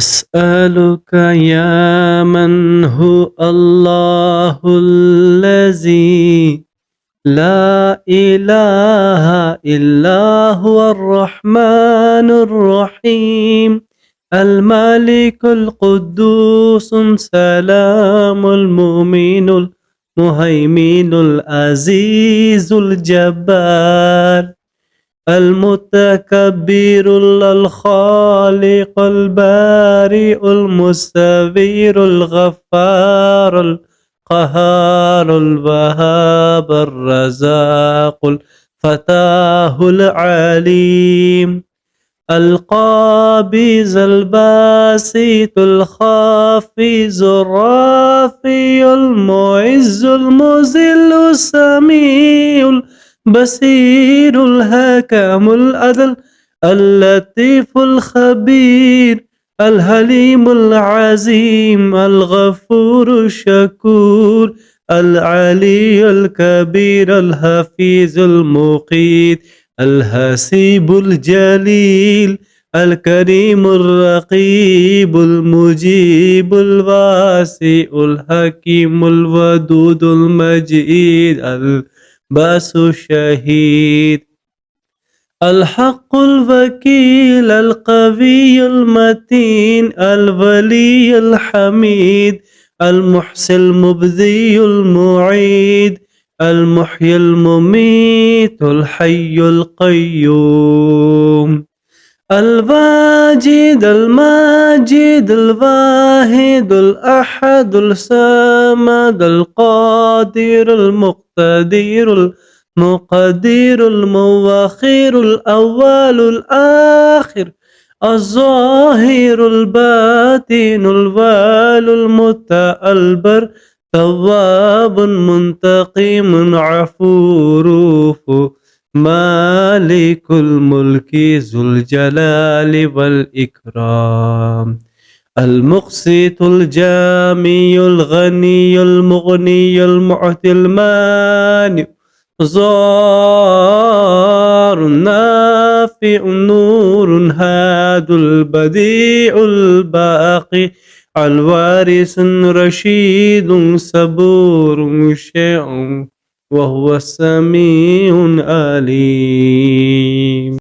أسألك يا من هو الله الذي لا إله إلا هو الرحمن الرحيم الملك القدوس سلام المؤمن المهيمن العزيز الجبار المتكبر الخالق البارئ المستبير الغفار القهار الوهاب الرزاق الفتاه العليم القابض الباسط الخافض الرافع المعز المذل السميع البصير الحكم العدل اللطيف الخبير الحليم العظيم الغفور الشكور العلي الكبير الحفيظ المقيت الحسيب الجليل الكريم الرقيب المجيب الواسع الحكيم الودود المجيد الباس الشهيد الحق الوكيل القوي المتين الولي الحميد المحسن المبدي المعيد المحيي المميت الحي القيوم الواجد الماجد الواحد الأحد الصمد القادر المقتدر المقدر المؤخر الأول الآخر الظاهر الباطن الوال المتألبر تواب منتقم عفو مالك الملك ذو الجلال والإكرام المقسط الجامي الغني المغني المعطي المانع ضار النافع النور هاد البديع الباقي الوارث رشيد صبور شيء وهو السميع العليم.